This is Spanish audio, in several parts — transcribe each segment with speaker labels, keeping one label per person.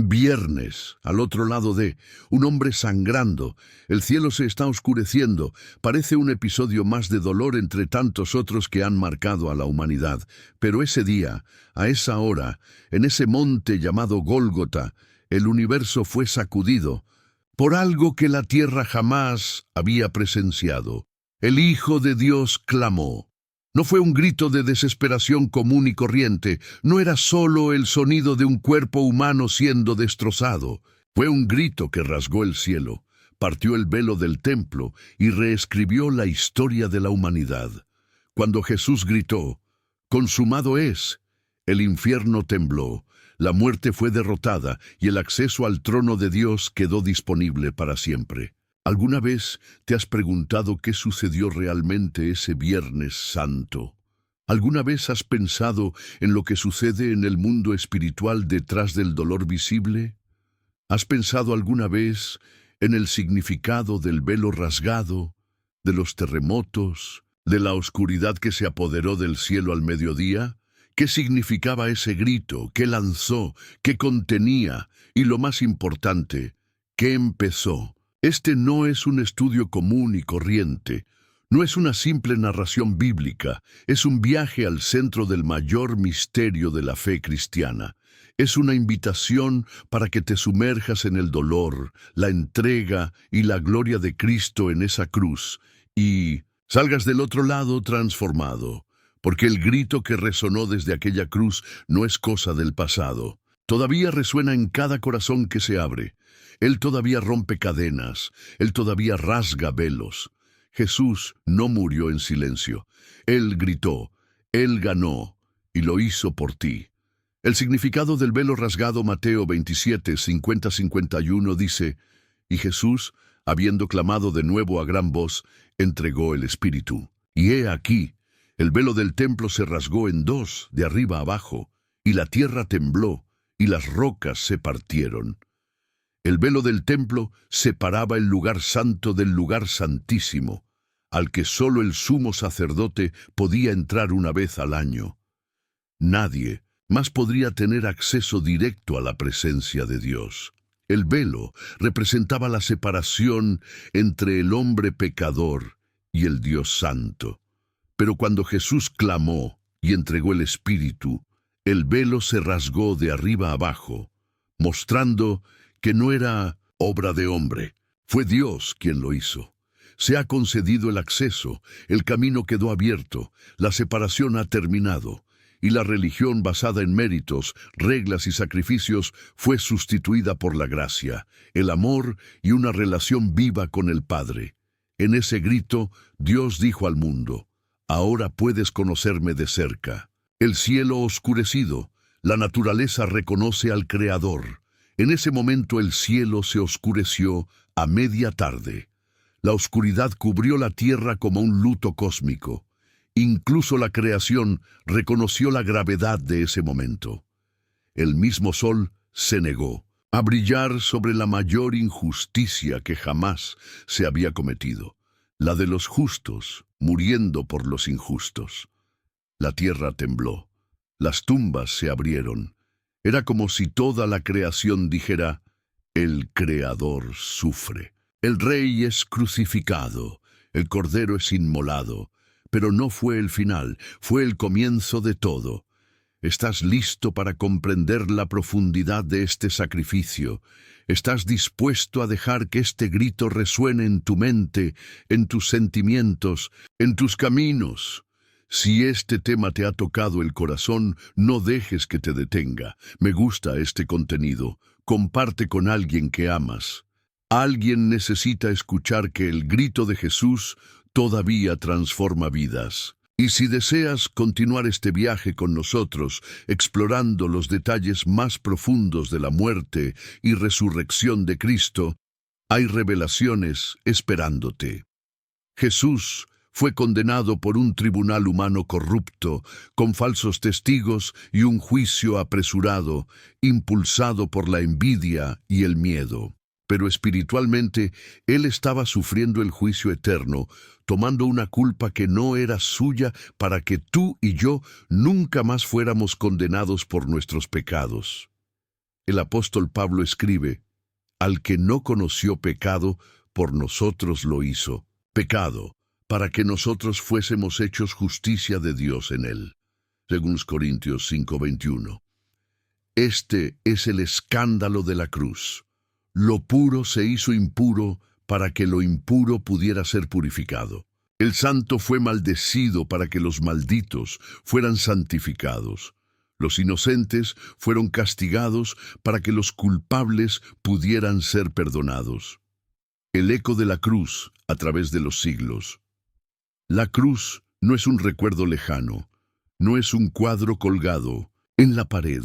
Speaker 1: Viernes, al otro lado de un hombre sangrando, el cielo se está oscureciendo, parece un episodio más de dolor entre tantos otros que han marcado a la humanidad. Pero ese día, a esa hora, en ese monte llamado Gólgota, el universo fue sacudido por algo que la tierra jamás había presenciado. El Hijo de Dios clamó. No fue un grito de desesperación común y corriente, no era solo el sonido de un cuerpo humano siendo destrozado. Fue un grito que rasgó el cielo, partió el velo del templo y reescribió la historia de la humanidad. Cuando Jesús gritó, «Consumado es», el infierno tembló, la muerte fue derrotada y el acceso al trono de Dios quedó disponible para siempre. ¿Alguna vez te has preguntado qué sucedió realmente ese Viernes Santo? ¿Alguna vez has pensado en lo que sucede en el mundo espiritual detrás del dolor visible? ¿Has pensado alguna vez en el significado del velo rasgado, de los terremotos, de la oscuridad que se apoderó del cielo al mediodía? ¿Qué significaba ese grito? ¿Qué lanzó? ¿Qué contenía? Y lo más importante, ¿qué empezó? Este no es un estudio común y corriente, no es una simple narración bíblica, es un viaje al centro del mayor misterio de la fe cristiana. Es una invitación para que te sumerjas en el dolor, la entrega y la gloria de Cristo en esa cruz y salgas del otro lado transformado, porque el grito que resonó desde aquella cruz no es cosa del pasado. Todavía resuena en cada corazón que se abre. Él todavía rompe cadenas, Él todavía rasga velos. Jesús no murió en silencio. Él gritó, Él ganó, y lo hizo por ti. El significado del velo rasgado, Mateo 27, 50-51, dice, y Jesús, habiendo clamado de nuevo a gran voz, entregó el Espíritu. Y he aquí, el velo del templo se rasgó en dos, de arriba abajo, y la tierra tembló, y las rocas se partieron. El velo del templo separaba el lugar santo del lugar santísimo, al que solo el sumo sacerdote podía entrar una vez al año. Nadie más podría tener acceso directo a la presencia de Dios. El velo representaba la separación entre el hombre pecador y el Dios santo. Pero cuando Jesús clamó y entregó el Espíritu, el velo se rasgó de arriba abajo, mostrando que no era obra de hombre, fue Dios quien lo hizo. Se ha concedido el acceso, el camino quedó abierto, la separación ha terminado, y la religión basada en méritos, reglas y sacrificios fue sustituida por la gracia, el amor y una relación viva con el Padre. En ese grito, Dios dijo al mundo, ahora puedes conocerme de cerca. El cielo oscurecido, la naturaleza reconoce al Creador. En ese momento el cielo se oscureció a media tarde. La oscuridad cubrió la tierra como un luto cósmico. Incluso la creación reconoció la gravedad de ese momento. El mismo sol se negó a brillar sobre la mayor injusticia que jamás se había cometido, la de los justos muriendo por los injustos. La tierra tembló, las tumbas se abrieron. Era como si toda la creación dijera, el Creador sufre. El Rey es crucificado, el Cordero es inmolado, pero no fue el final, fue el comienzo de todo. ¿Estás listo para comprender la profundidad de este sacrificio? ¿Estás dispuesto a dejar que este grito resuene en tu mente, en tus sentimientos, en tus caminos? Si este tema te ha tocado el corazón, no dejes que te detenga. Me gusta este contenido. Comparte con alguien que amas. Alguien necesita escuchar que el grito de Jesús todavía transforma vidas. Y si deseas continuar este viaje con nosotros, explorando los detalles más profundos de la muerte y resurrección de Cristo, hay revelaciones esperándote. Jesús fue condenado por un tribunal humano corrupto, con falsos testigos y un juicio apresurado, impulsado por la envidia y el miedo. Pero espiritualmente, Él estaba sufriendo el juicio eterno, tomando una culpa que no era suya para que tú y yo nunca más fuéramos condenados por nuestros pecados. el apóstol Pablo escribe: al que no conoció pecado, por nosotros lo hizo pecado, para que nosotros fuésemos hechos justicia de Dios en él. Según Corintios 5:21. Este es el escándalo de la cruz. Lo puro se hizo impuro para que lo impuro pudiera ser purificado. El santo fue maldecido para que los malditos fueran santificados. Los inocentes fueron castigados para que los culpables pudieran ser perdonados. El eco de la cruz a través de los siglos. La cruz no es un recuerdo lejano, no es un cuadro colgado en la pared.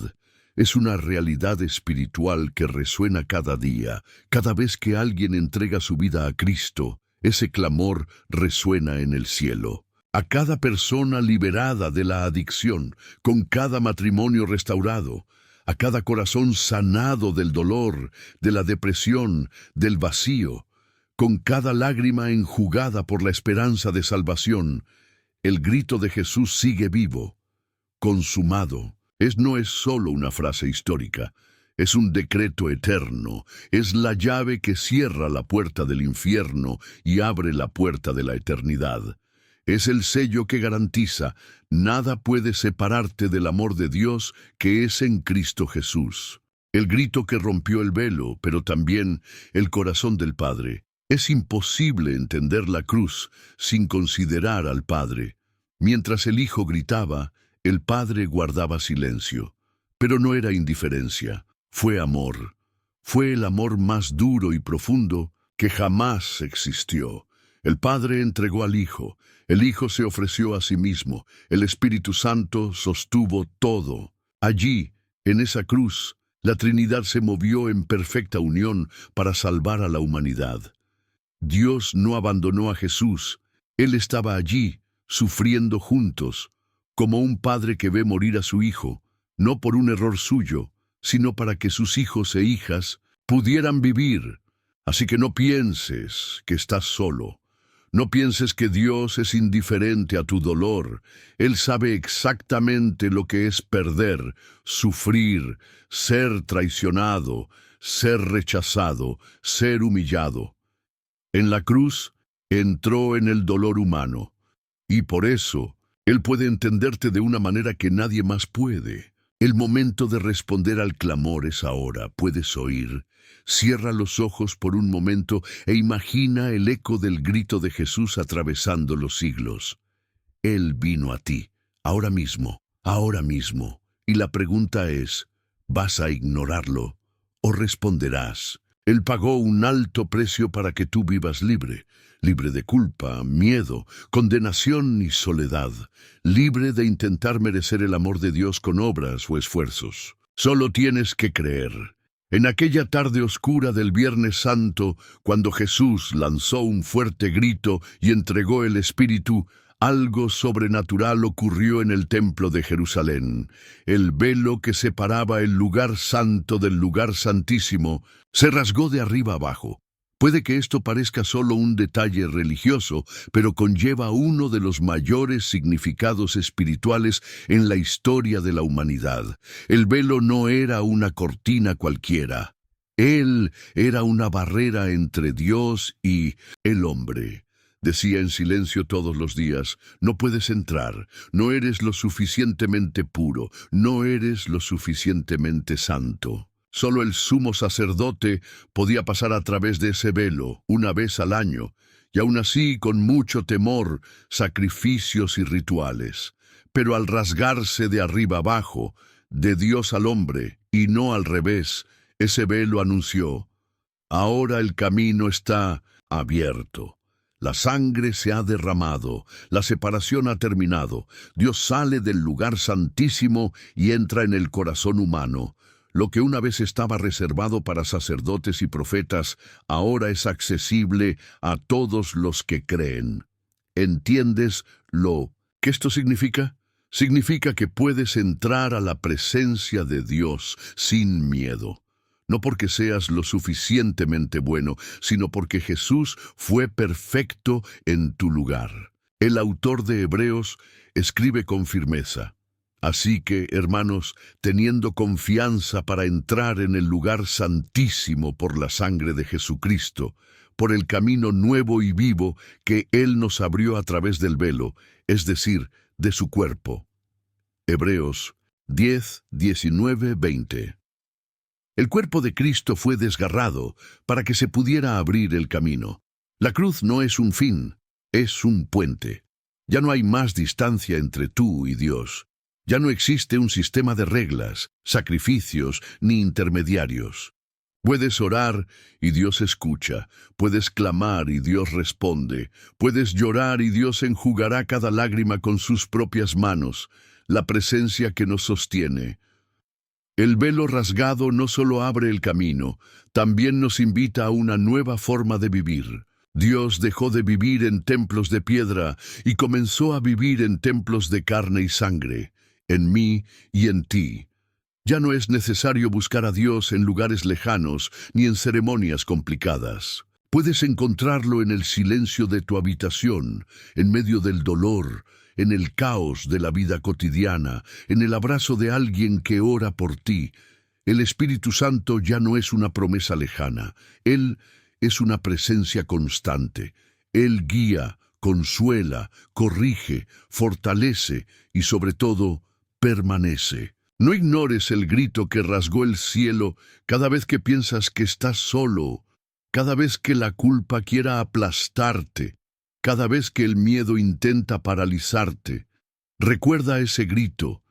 Speaker 1: Es una realidad espiritual que resuena cada día. Cada vez que alguien entrega su vida a Cristo, ese clamor resuena en el cielo. A cada persona liberada de la adicción, con cada matrimonio restaurado, a cada corazón sanado del dolor, de la depresión, del vacío, con cada lágrima enjugada por la esperanza de salvación, el grito de Jesús sigue vivo, consumado. No es solo una frase histórica, es un decreto eterno, es la llave que cierra la puerta del infierno y abre la puerta de la eternidad. Es el sello que garantiza: nada puede separarte del amor de Dios que es en Cristo Jesús. El grito que rompió el velo, pero también el corazón del Padre. Es imposible entender la cruz sin considerar al Padre. Mientras el Hijo gritaba, el Padre guardaba silencio. Pero no era indiferencia, fue amor. Fue el amor más duro y profundo que jamás existió. El Padre entregó al Hijo, el Hijo se ofreció a sí mismo, el Espíritu Santo sostuvo todo. Allí, en esa cruz, la Trinidad se movió en perfecta unión para salvar a la humanidad. Dios no abandonó a Jesús, Él estaba allí, sufriendo juntos, como un padre que ve morir a su hijo, no por un error suyo, sino para que sus hijos e hijas pudieran vivir. Así que no pienses que estás solo. No pienses que Dios es indiferente a tu dolor. Él sabe exactamente lo que es perder, sufrir, ser traicionado, ser rechazado, ser humillado. En la cruz entró en el dolor humano, y por eso Él puede entenderte de una manera que nadie más puede. El momento de responder al clamor es ahora. ¿Puedes oír? Cierra los ojos por un momento e imagina el eco del grito de Jesús atravesando los siglos. Él vino a ti, ahora mismo, y la pregunta es: ¿vas a ignorarlo o responderás? Él pagó un alto precio para que tú vivas libre, libre de culpa, miedo, condenación y soledad, libre de intentar merecer el amor de Dios con obras o esfuerzos. Solo tienes que creer. En aquella tarde oscura del Viernes Santo, cuando Jesús lanzó un fuerte grito y entregó el Espíritu, algo sobrenatural ocurrió en el templo de Jerusalén. El velo que separaba el lugar santo del lugar santísimo se rasgó de arriba abajo. Puede que esto parezca solo un detalle religioso, pero conlleva uno de los mayores significados espirituales en la historia de la humanidad. El velo no era una cortina cualquiera. Él era una barrera entre Dios y el hombre. Decía en silencio todos los días: no puedes entrar, no eres lo suficientemente puro, no eres lo suficientemente santo. Solo el sumo sacerdote podía pasar a través de ese velo una vez al año, y aún así con mucho temor, sacrificios y rituales. Pero al rasgarse de arriba abajo, de Dios al hombre, y no al revés, ese velo anunció: ahora el camino está abierto. La sangre se ha derramado, la separación ha terminado. Dios sale del lugar santísimo y entra en el corazón humano. Lo que una vez estaba reservado para sacerdotes y profetas, ahora es accesible a todos los que creen. ¿Entiendes lo que esto significa? Significa que puedes entrar a la presencia de Dios sin miedo. No porque seas lo suficientemente bueno, sino porque Jesús fue perfecto en tu lugar. El autor de Hebreos escribe con firmeza: Así que, hermanos, teniendo confianza para entrar en el lugar santísimo por la sangre de Jesucristo, por el camino nuevo y vivo que Él nos abrió a través del velo, es decir, de su cuerpo. Hebreos 10, 19, 20. El cuerpo de Cristo fue desgarrado para que se pudiera abrir el camino. La cruz no es un fin, es un puente. Ya no hay más distancia entre tú y Dios. Ya no existe un sistema de reglas, sacrificios ni intermediarios. Puedes orar y Dios escucha, puedes clamar y Dios responde, puedes llorar y Dios enjugará cada lágrima con sus propias manos, la presencia que nos sostiene. El velo rasgado no solo abre el camino, también nos invita a una nueva forma de vivir. Dios dejó de vivir en templos de piedra y comenzó a vivir en templos de carne y sangre, en mí y en ti. Ya no es necesario buscar a Dios en lugares lejanos ni en ceremonias complicadas. Puedes encontrarlo en el silencio de tu habitación, en medio del dolor, en el caos de la vida cotidiana, en el abrazo de alguien que ora por ti. El Espíritu Santo ya no es una promesa lejana. Él es una presencia constante. Él guía, consuela, corrige, fortalece y, sobre todo, permanece. No ignores el grito que rasgó el cielo cada vez que piensas que estás solo, cada vez que la culpa quiera aplastarte, cada vez que el miedo intenta paralizarte. Recuerda ese grito.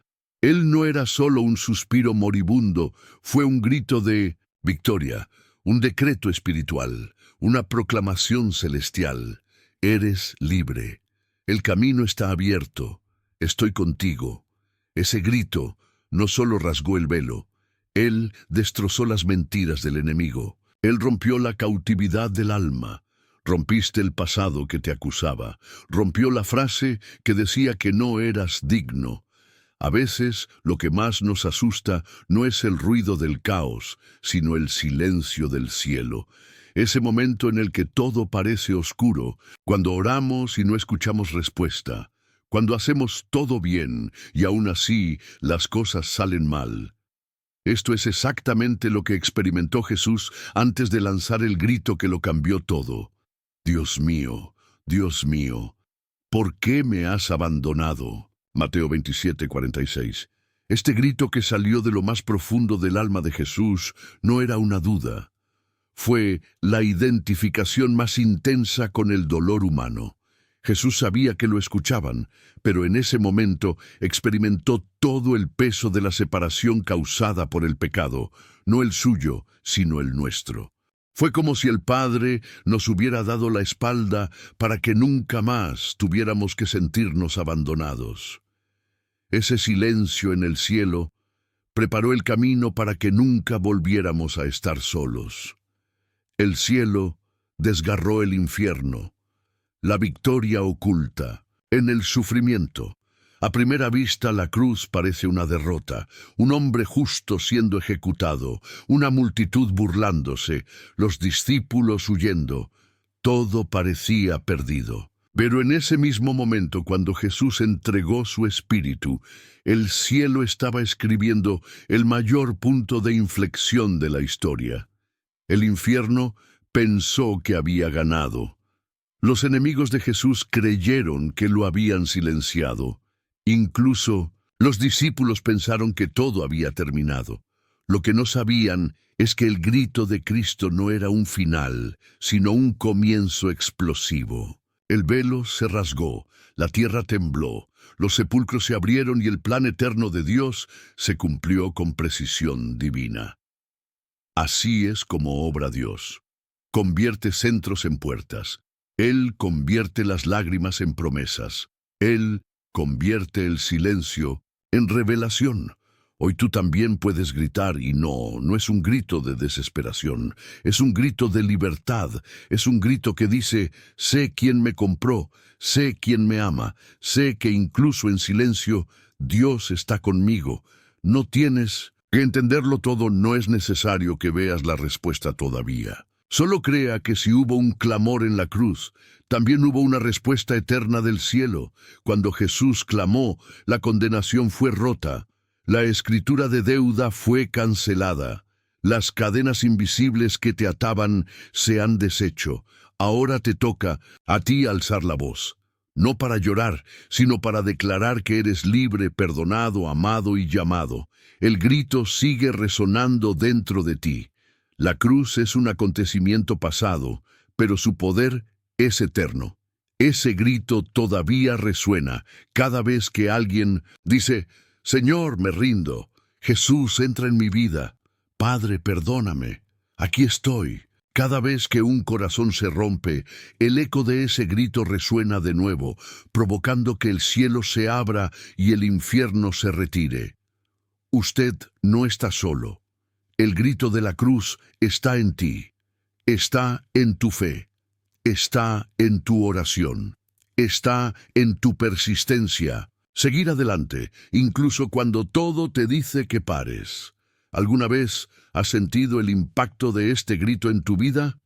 Speaker 1: Él no era solo un suspiro moribundo, fue un grito de victoria, un decreto espiritual, una proclamación celestial. Eres libre. El camino está abierto. Estoy contigo. Ese grito no solo rasgó el velo, Él destrozó las mentiras del enemigo. Él rompió la cautividad del alma. Rompiste el pasado que te acusaba. Rompió la frase que decía que no eras digno. A veces, lo que más nos asusta no es el ruido del caos, sino el silencio del cielo. Ese momento en el que todo parece oscuro, cuando oramos y no escuchamos respuesta. Cuando hacemos todo bien y aún así las cosas salen mal. Esto es exactamente lo que experimentó Jesús antes de lanzar el grito que lo cambió todo. Dios mío, ¿por qué me has abandonado? Mateo 27, 46. Este grito que salió de lo más profundo del alma de Jesús no era una duda. Fue la identificación más intensa con el dolor humano. Jesús sabía que lo escuchaban, pero en ese momento experimentó todo el peso de la separación causada por el pecado, no el suyo, sino el nuestro. Fue como si el Padre nos hubiera dado la espalda para que nunca más tuviéramos que sentirnos abandonados. Ese silencio en el cielo preparó el camino para que nunca volviéramos a estar solos. El cielo desgarró el infierno. La victoria oculta en el sufrimiento. A primera vista la cruz parece una derrota, un hombre justo siendo ejecutado, una multitud burlándose, los discípulos huyendo. Todo parecía perdido. Pero en ese mismo momento, cuando Jesús entregó su espíritu, el cielo estaba escribiendo el mayor punto de inflexión de la historia. El infierno pensó que había ganado. Los enemigos de Jesús creyeron que lo habían silenciado. Incluso los discípulos pensaron que todo había terminado. Lo que no sabían es que el grito de Cristo no era un final, sino un comienzo explosivo. El velo se rasgó, la tierra tembló, los sepulcros se abrieron y el plan eterno de Dios se cumplió con precisión divina. Así es como obra Dios. Convierte centros en puertas. Él convierte las lágrimas en promesas. Él convierte el silencio en revelación. Hoy tú también puedes gritar y no es un grito de desesperación, es un grito de libertad, es un grito que dice, sé quién me compró, sé quién me ama, sé que incluso en silencio Dios está conmigo. No tienes que entenderlo todo, no es necesario que veas la respuesta todavía. Solo crea que si hubo un clamor en la cruz, también hubo una respuesta eterna del cielo. Cuando Jesús clamó, la condenación fue rota. La escritura de deuda fue cancelada. Las cadenas invisibles que te ataban se han deshecho. Ahora te toca a ti alzar la voz. No para llorar, sino para declarar que eres libre, perdonado, amado y llamado. El grito sigue resonando dentro de ti. La cruz es un acontecimiento pasado, pero su poder es eterno. Ese grito todavía resuena cada vez que alguien dice: Señor, me rindo. Jesús, entra en mi vida. Padre, perdóname. Aquí estoy. Cada vez que un corazón se rompe, el eco de ese grito resuena de nuevo, provocando que el cielo se abra y el infierno se retire. Usted no está solo. El grito de la cruz está en ti, está en tu fe, está en tu oración, está en tu persistencia. Seguir adelante, incluso cuando todo te dice que pares. ¿Alguna vez has sentido el impacto de este grito en tu vida?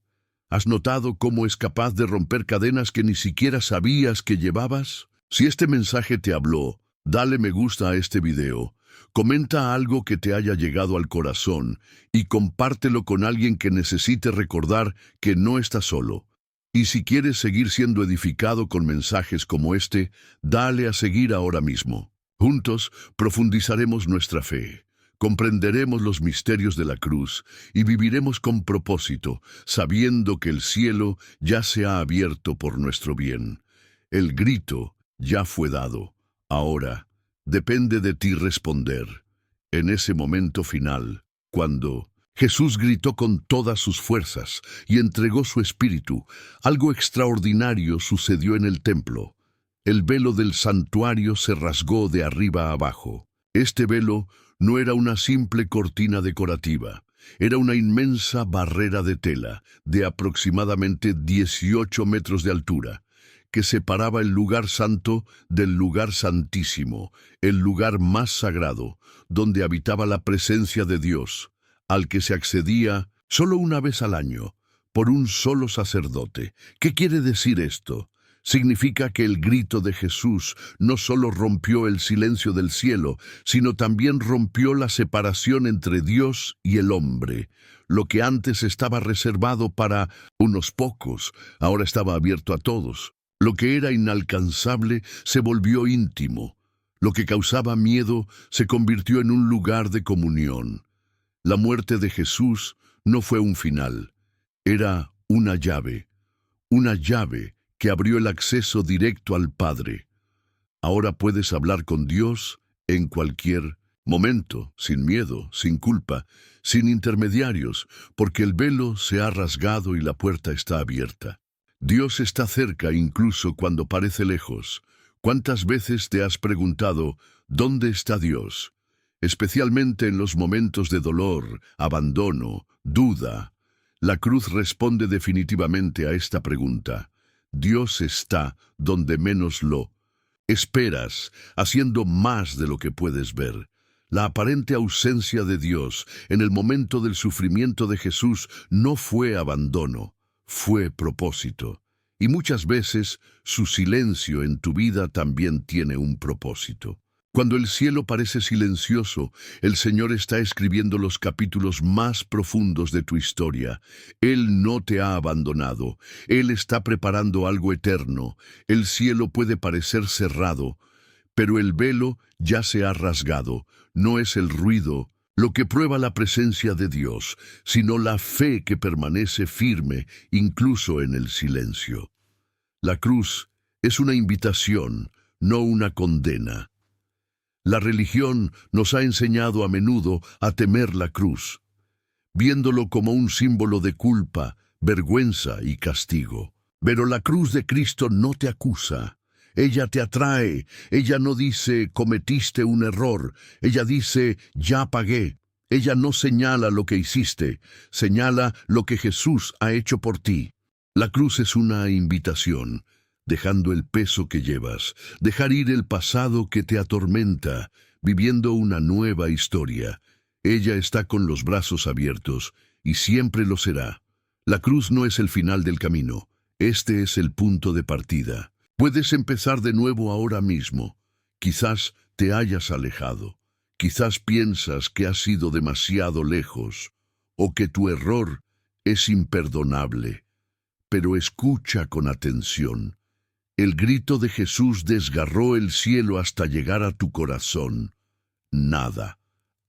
Speaker 1: ¿Has notado cómo es capaz de romper cadenas que ni siquiera sabías que llevabas? Si este mensaje te habló, dale me gusta a este video. Comenta algo que te haya llegado al corazón y compártelo con alguien que necesite recordar que no estás solo. Y si quieres seguir siendo edificado con mensajes como este, dale a seguir ahora mismo. Juntos profundizaremos nuestra fe, comprenderemos los misterios de la cruz y viviremos con propósito, sabiendo que el cielo ya se ha abierto por nuestro bien. El grito ya fue dado. Ahora depende de ti responder. En ese momento final, cuando Jesús gritó con todas sus fuerzas y entregó su espíritu, algo extraordinario sucedió en el templo. El velo del santuario se rasgó de arriba a abajo. Este velo no era una simple cortina decorativa, era una inmensa barrera de tela de aproximadamente 18 metros de altura, que separaba el lugar santo del lugar santísimo, el lugar más sagrado, donde habitaba la presencia de Dios, al que se accedía solo una vez al año, por un solo sacerdote. ¿Qué quiere decir esto? Significa que el grito de Jesús no solo rompió el silencio del cielo, sino también rompió la separación entre Dios y el hombre. Lo que antes estaba reservado para unos pocos, ahora estaba abierto a todos. Lo que era inalcanzable se volvió íntimo. Lo que causaba miedo se convirtió en un lugar de comunión. La muerte de Jesús no fue un final, era una llave que abrió el acceso directo al Padre. Ahora puedes hablar con Dios en cualquier momento, sin miedo, sin culpa, sin intermediarios, porque el velo se ha rasgado y la puerta está abierta. Dios está cerca incluso cuando parece lejos. ¿Cuántas veces te has preguntado, ¿dónde está Dios? Especialmente en los momentos de dolor, abandono, duda. La cruz responde definitivamente a esta pregunta. Dios está donde menos lo esperas, haciendo más de lo que puedes ver. La aparente ausencia de Dios en el momento del sufrimiento de Jesús no fue abandono, fue propósito. Y muchas veces su silencio en tu vida también tiene un propósito. Cuando el cielo parece silencioso, el Señor está escribiendo los capítulos más profundos de tu historia. Él no te ha abandonado. Él está preparando algo eterno. El cielo puede parecer cerrado, pero el velo ya se ha rasgado. No es el ruido lo que prueba la presencia de Dios, sino la fe que permanece firme incluso en el silencio. La cruz es una invitación, no una condena. La religión nos ha enseñado a menudo a temer la cruz, viéndolo como un símbolo de culpa, vergüenza y castigo. Pero la cruz de Cristo no te acusa. Ella te atrae. Ella no dice, cometiste un error. Ella dice, ya pagué. Ella no señala lo que hiciste, señala lo que Jesús ha hecho por ti. La cruz es una invitación, dejando el peso que llevas, dejar ir el pasado que te atormenta, viviendo una nueva historia. Ella está con los brazos abiertos y siempre lo será. La cruz no es el final del camino, este es el punto de partida. Puedes empezar de nuevo ahora mismo. Quizás te hayas alejado, quizás piensas que has ido demasiado lejos, o que tu error es imperdonable. Pero escucha con atención. El grito de Jesús desgarró el cielo hasta llegar a tu corazón. Nada,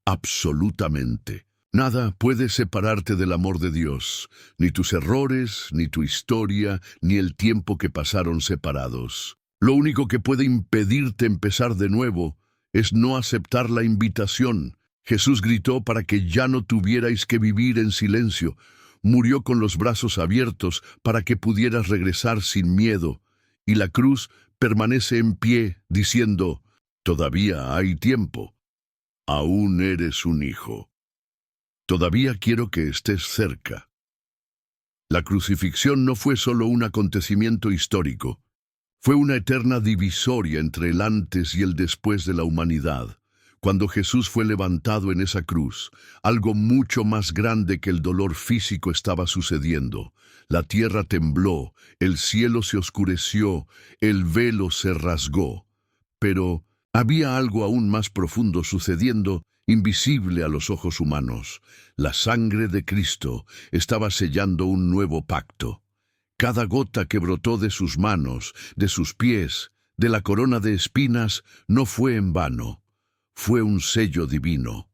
Speaker 1: absolutamente, nada puede separarte del amor de Dios, ni tus errores, ni tu historia, ni el tiempo que pasaron separados. Lo único que puede impedirte empezar de nuevo es no aceptar la invitación. Jesús gritó para que ya no tuvierais que vivir en silencio. Murió con los brazos abiertos para que pudieras regresar sin miedo. Y la cruz permanece en pie, diciendo, todavía hay tiempo. Aún eres un hijo. Todavía quiero que estés cerca. La crucifixión no fue solo un acontecimiento histórico. Fue una eterna divisoria entre el antes y el después de la humanidad. Cuando Jesús fue levantado en esa cruz, algo mucho más grande que el dolor físico estaba sucediendo. La tierra tembló, el cielo se oscureció, el velo se rasgó. Pero había algo aún más profundo sucediendo, invisible a los ojos humanos. La sangre de Cristo estaba sellando un nuevo pacto. Cada gota que brotó de sus manos, de sus pies, de la corona de espinas, no fue en vano. Fue un sello divino.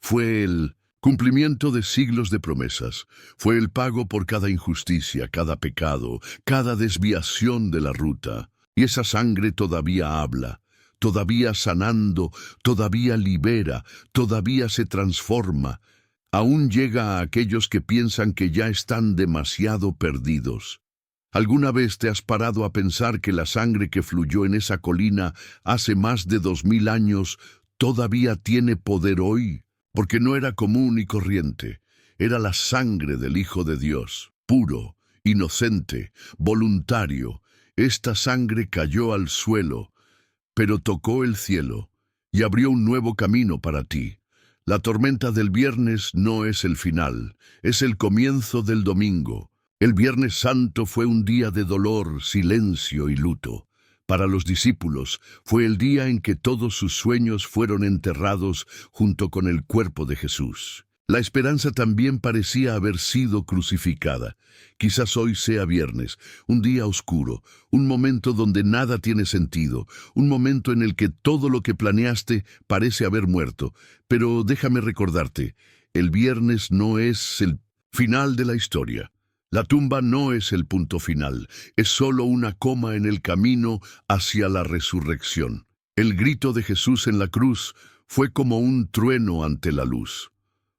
Speaker 1: Fue el cumplimiento de siglos de promesas. Fue el pago por cada injusticia, cada pecado, cada desviación de la ruta. Y esa sangre todavía habla, todavía sanando, todavía libera, todavía se transforma. Aún llega a aquellos que piensan que ya están demasiado perdidos. ¿Alguna vez te has parado a pensar que la sangre que fluyó en esa colina hace más de 2000 años todavía tiene poder hoy? Porque no era común y corriente. Era la sangre del Hijo de Dios, puro, inocente, voluntario. Esta sangre cayó al suelo, pero tocó el cielo y abrió un nuevo camino para ti. La tormenta del viernes no es el final, es el comienzo del domingo. El Viernes Santo fue un día de dolor, silencio y luto. Para los discípulos fue el día en que todos sus sueños fueron enterrados junto con el cuerpo de Jesús. La esperanza también parecía haber sido crucificada. Quizás hoy sea viernes, un día oscuro, un momento donde nada tiene sentido, un momento en el que todo lo que planeaste parece haber muerto. Pero déjame recordarte, el viernes no es el final de la historia. La tumba no es el punto final, es solo una coma en el camino hacia la resurrección. El grito de Jesús en la cruz fue como un trueno ante la luz.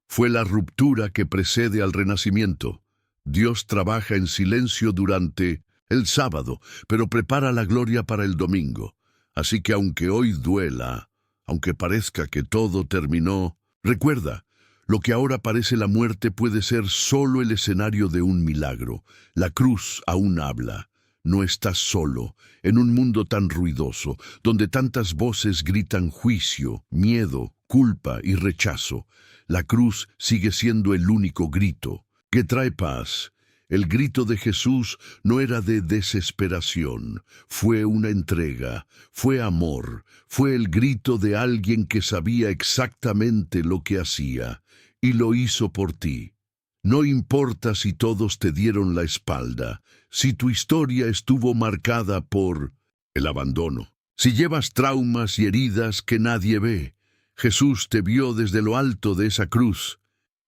Speaker 1: Fue la ruptura que precede al renacimiento. Dios trabaja en silencio durante el sábado, pero prepara la gloria para el domingo. Así que aunque hoy duela, aunque parezca que todo terminó, recuerda, lo que ahora parece la muerte puede ser solo el escenario de un milagro. La cruz aún habla. No estás solo, en un mundo tan ruidoso, donde tantas voces gritan juicio, miedo, culpa y rechazo. La cruz sigue siendo el único grito que trae paz. El grito de Jesús no era de desesperación, fue una entrega, fue amor, fue el grito de alguien que sabía exactamente lo que hacía. Y lo hizo por ti. No importa si todos te dieron la espalda, si tu historia estuvo marcada por el abandono, si llevas traumas y heridas que nadie ve. Jesús te vio desde lo alto de esa cruz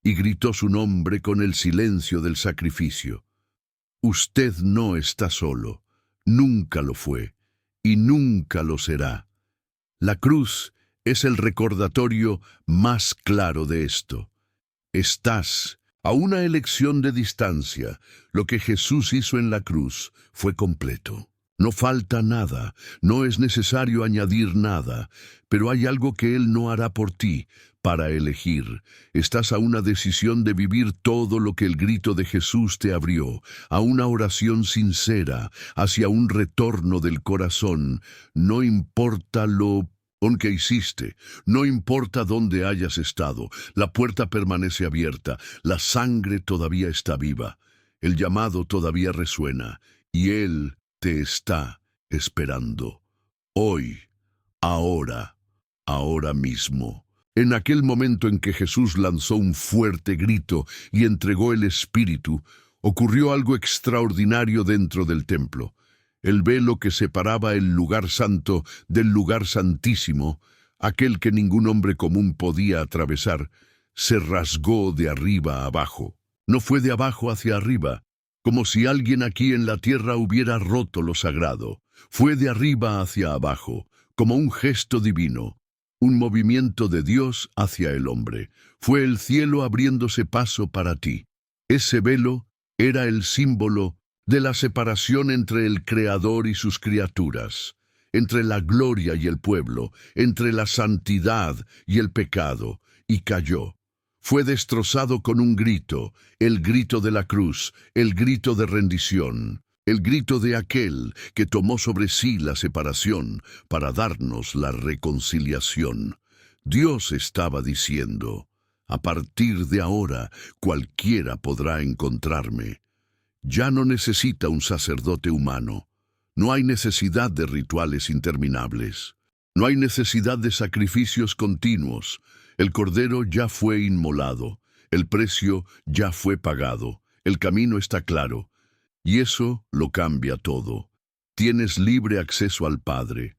Speaker 1: y gritó su nombre con el silencio del sacrificio. Usted no está solo, nunca lo fue y nunca lo será. La cruz es el recordatorio más claro de esto. Estás a una elección de distancia. Lo que Jesús hizo en la cruz fue completo. No falta nada, no es necesario añadir nada, pero hay algo que Él no hará por ti. Para elegir, estás a una decisión de vivir todo lo que el grito de Jesús te abrió, a una oración sincera, hacia un retorno del corazón. No importa lo que hiciste, no importa dónde hayas estado, la puerta permanece abierta, la sangre todavía está viva. El llamado todavía resuena y Él te está esperando. Hoy, ahora, ahora mismo. En aquel momento en que Jesús lanzó un fuerte grito y entregó el Espíritu, ocurrió algo extraordinario dentro del templo. El velo que separaba el lugar santo del lugar santísimo, aquel que ningún hombre común podía atravesar, se rasgó de arriba a abajo. No fue de abajo hacia arriba, como si alguien aquí en la tierra hubiera roto lo sagrado. Fue de arriba hacia abajo, como un gesto divino, un movimiento de Dios hacia el hombre. Fue el cielo abriéndose paso para ti. Ese velo era el símbolo de la separación entre el Creador y sus criaturas, entre la gloria y el pueblo, entre la santidad y el pecado, y cayó. Fue destrozado con un grito, el grito de la cruz, el grito de rendición, el grito de aquel que tomó sobre sí la separación para darnos la reconciliación. Dios estaba diciendo: a partir de ahora cualquiera podrá encontrarme. Ya no necesita un sacerdote humano. No hay necesidad de rituales interminables. No hay necesidad de sacrificios continuos. El cordero ya fue inmolado. El precio ya fue pagado. El camino está claro. Y eso lo cambia todo. Tienes libre acceso al Padre.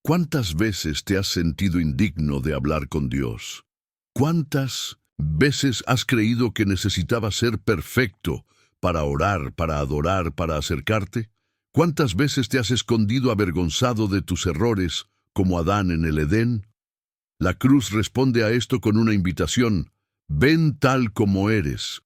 Speaker 1: ¿Cuántas veces te has sentido indigno de hablar con Dios? ¿Cuántas veces has creído que necesitabas ser perfecto para orar, para adorar, para acercarte? ¿Cuántas veces te has escondido avergonzado de tus errores, como Adán en el Edén? La cruz responde a esto con una invitación: ven tal como eres.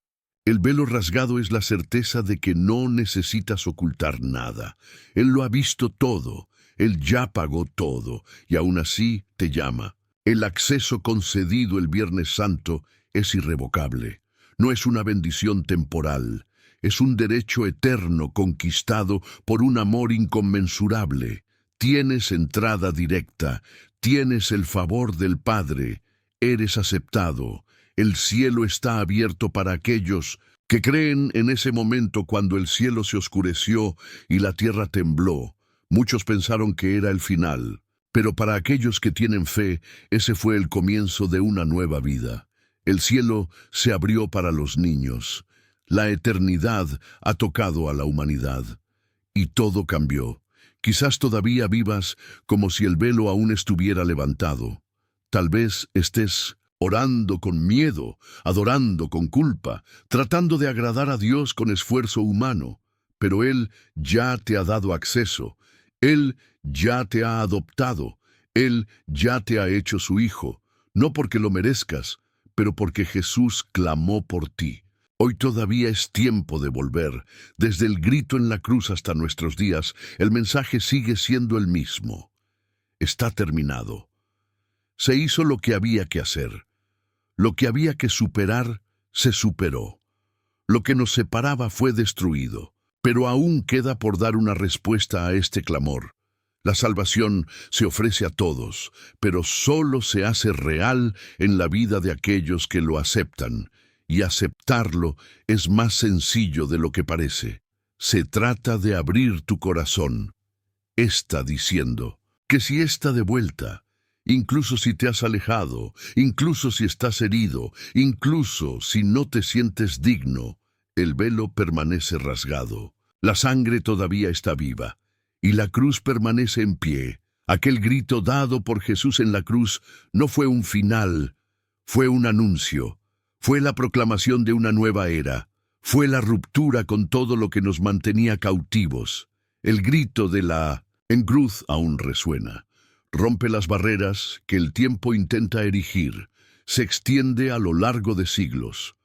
Speaker 1: El velo rasgado es la certeza de que no necesitas ocultar nada. Él lo ha visto todo, Él ya pagó todo, y aún así te llama. El acceso concedido el Viernes Santo es irrevocable. No es una bendición temporal, es un derecho eterno conquistado por un amor inconmensurable. Tienes entrada directa, tienes el favor del Padre, eres aceptado. El cielo está abierto para aquellos que creen. En ese momento, cuando el cielo se oscureció y la tierra tembló, muchos pensaron que era el final, pero para aquellos que tienen fe, ese fue el comienzo de una nueva vida. El cielo se abrió para los niños. La eternidad ha tocado a la humanidad. Y todo cambió. Quizás todavía vivas como si el velo aún estuviera levantado. Tal vez estés orando con miedo, adorando con culpa, tratando de agradar a Dios con esfuerzo humano. Pero Él ya te ha dado acceso. Él ya te ha adoptado. Él ya te ha hecho su hijo. No porque lo merezcas, pero porque Jesús clamó por ti. Hoy todavía es tiempo de volver. Desde el grito en la cruz hasta nuestros días, el mensaje sigue siendo el mismo. Está terminado. Se hizo lo que había que hacer. Lo que había que superar, se superó. Lo que nos separaba fue destruido. Pero aún queda por dar una respuesta a este clamor. La salvación se ofrece a todos, pero solo se hace real en la vida de aquellos que lo aceptan. Y aceptarlo es más sencillo de lo que parece. Se trata de abrir tu corazón. Está diciendo que si está de vuelta, incluso si te has alejado, incluso si estás herido, incluso si no te sientes digno, el velo permanece rasgado. La sangre todavía está viva, y la cruz permanece en pie. Aquel grito dado por Jesús en la cruz no fue un final, fue un anuncio. Fue la proclamación de una nueva era. Fue la ruptura con todo lo que nos mantenía cautivos. El grito de la cruz aún resuena. Rompe las barreras que el tiempo intenta erigir. Se extiende a lo largo de siglos.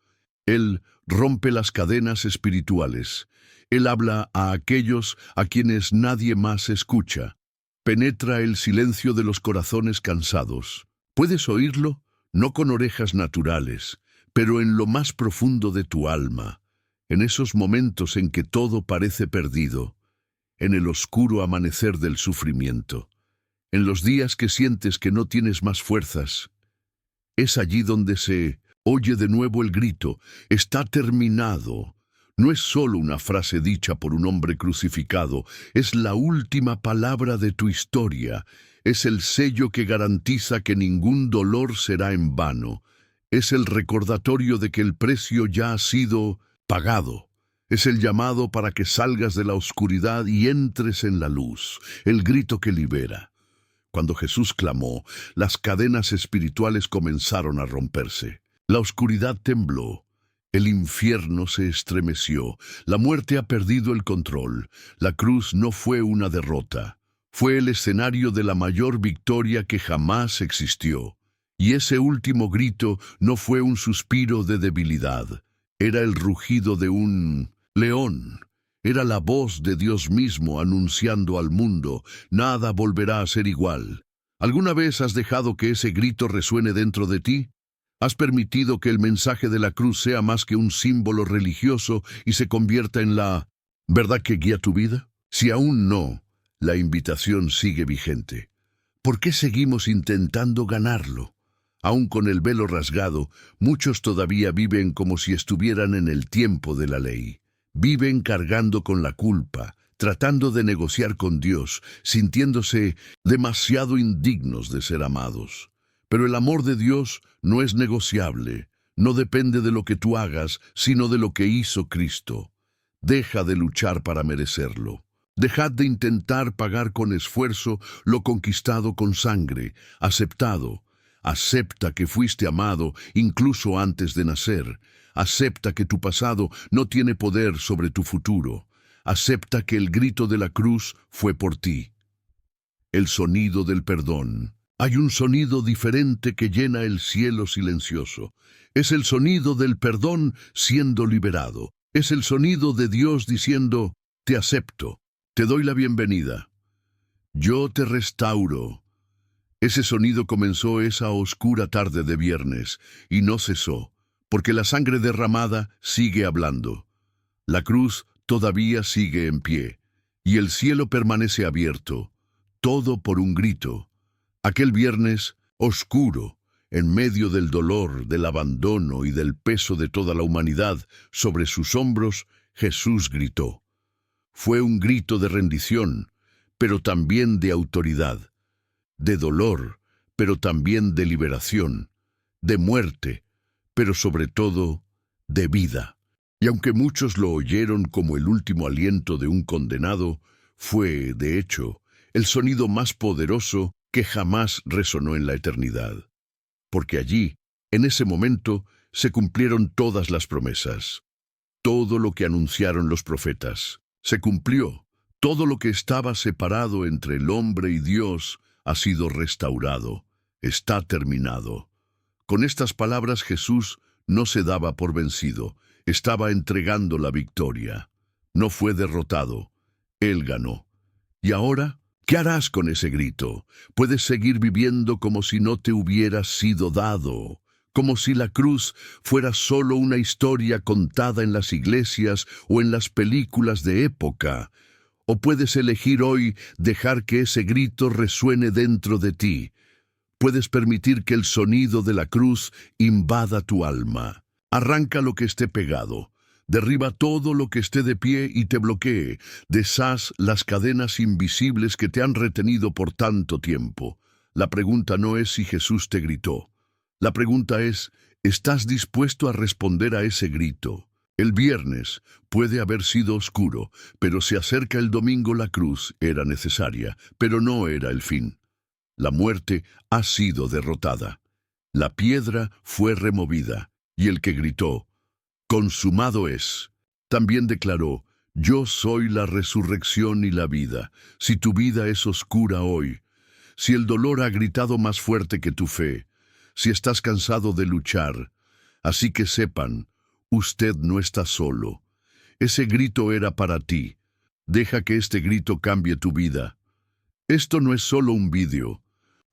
Speaker 1: Él rompe las cadenas espirituales. Él habla a aquellos a quienes nadie más escucha. Penetra el silencio de los corazones cansados. ¿Puedes oírlo? No con orejas naturales, pero en lo más profundo de tu alma, en esos momentos en que todo parece perdido, en el oscuro amanecer del sufrimiento, en los días que sientes que no tienes más fuerzas. Es allí donde se oye de nuevo el grito: está terminado. no es solo una frase dicha por un hombre crucificado, es la última palabra de tu historia, es el sello que garantiza que ningún dolor será en vano, es el recordatorio de que el precio ya ha sido pagado. Es el llamado para que salgas de la oscuridad y entres en la luz, el grito que libera. Cuando Jesús clamó, las cadenas espirituales comenzaron a romperse. La oscuridad tembló, el infierno se estremeció, la muerte ha perdido el control. La cruz no fue una derrota, fue el escenario de la mayor victoria que jamás existió. Y ese último grito no fue un suspiro de debilidad, era el rugido de un león. Era la voz de Dios mismo anunciando al mundo, nada volverá a ser igual. ¿Alguna vez has dejado que ese grito resuene dentro de ti? ¿Has permitido que el mensaje de la cruz sea más que un símbolo religioso y se convierta en la verdad que guía tu vida? Si aún no, la invitación sigue vigente. ¿Por qué seguimos intentando ganarlo? Aún con el velo rasgado, muchos todavía viven como si estuvieran en el tiempo de la ley. Viven cargando con la culpa, tratando de negociar con Dios, sintiéndose demasiado indignos de ser amados. Pero el amor de Dios no es negociable, no depende de lo que tú hagas, sino de lo que hizo Cristo. Deja de luchar para merecerlo. Dejad de intentar pagar con esfuerzo lo conquistado con sangre, aceptado. Acepta que fuiste amado incluso antes de nacer. Acepta que tu pasado no tiene poder sobre tu futuro. Acepta que el grito de la cruz fue por ti. El sonido del perdón. Hay un sonido diferente que llena el cielo silencioso. Es el sonido del perdón siendo liberado. Es el sonido de Dios diciendo, te acepto, te doy la bienvenida. Yo te restauro. Ese sonido comenzó esa oscura tarde de viernes y no cesó. Porque la sangre derramada sigue hablando. La cruz todavía sigue en pie, y el cielo permanece abierto, todo por un grito. Aquel viernes, oscuro, en medio del dolor, del abandono y del peso de toda la humanidad sobre sus hombros, Jesús gritó. Fue un grito de rendición, pero también de autoridad, de dolor, pero también de liberación, de muerte, pero sobre todo, de vida. Y aunque muchos lo oyeron como el último aliento de un condenado, fue, de hecho, el sonido más poderoso que jamás resonó en la eternidad. Porque allí, en ese momento, se cumplieron todas las promesas. Todo lo que anunciaron los profetas se cumplió. Todo lo que estaba separado entre el hombre y Dios ha sido restaurado. Está terminado. Con estas palabras Jesús no se daba por vencido, estaba entregando la victoria. No fue derrotado, Él ganó. ¿Y ahora? ¿Qué harás con ese grito? Puedes seguir viviendo como si no te hubiera sido dado, como si la cruz fuera solo una historia contada en las iglesias o en las películas de época. O puedes elegir hoy dejar que ese grito resuene dentro de ti. Puedes permitir que el sonido de la cruz invada tu alma. Arranca lo que esté pegado. Derriba todo lo que esté de pie y te bloquee. Deshaz las cadenas invisibles que te han retenido por tanto tiempo. La pregunta no es si Jesús te gritó. La pregunta es, ¿estás dispuesto a responder a ese grito? El viernes puede haber sido oscuro, pero se acerca el domingo. La cruz era necesaria, pero no era el fin. La muerte ha sido derrotada. La piedra fue removida, y el que gritó, consumado es, también declaró, yo soy la resurrección y la vida. Si tu vida es oscura hoy, si el dolor ha gritado más fuerte que tu fe, si estás cansado de luchar, así que sepan, usted no está solo. Ese grito era para ti. Deja que este grito cambie tu vida. Esto no es solo un vídeo.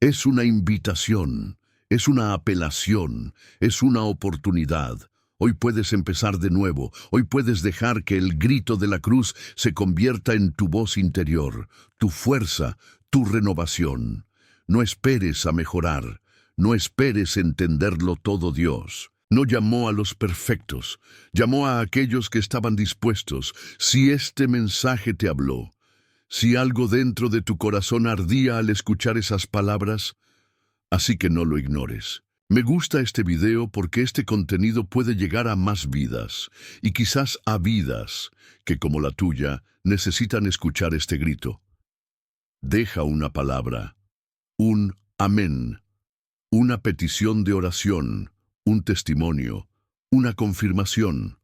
Speaker 1: Es una invitación, es una apelación, es una oportunidad. Hoy puedes empezar de nuevo, hoy puedes dejar que el grito de la cruz se convierta en tu voz interior, tu fuerza, tu renovación. No esperes a mejorar, no esperes entenderlo todo Dios. No llamó a los perfectos, llamó a aquellos que estaban dispuestos. Si este mensaje te habló, si algo dentro de tu corazón ardía al escuchar esas palabras, así que no lo ignores. Me gusta este video porque este contenido puede llegar a más vidas, y quizás a vidas que, como la tuya, necesitan escuchar este grito. Deja una palabra, un amén, una petición de oración, un testimonio, una confirmación.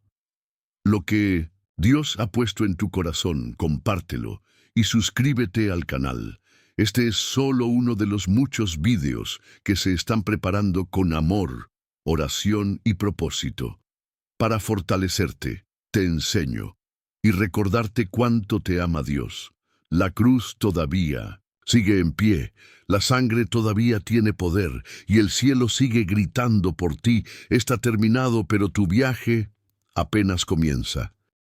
Speaker 1: Lo que Dios ha puesto en tu corazón, compártelo y suscríbete al canal. Este es solo uno de los muchos vídeos que se están preparando con amor, oración y propósito. Para fortalecerte, te enseño y recordarte cuánto te ama Dios. La cruz todavía sigue en pie, la sangre todavía tiene poder y el cielo sigue gritando por ti. Está terminado, pero tu viaje apenas comienza.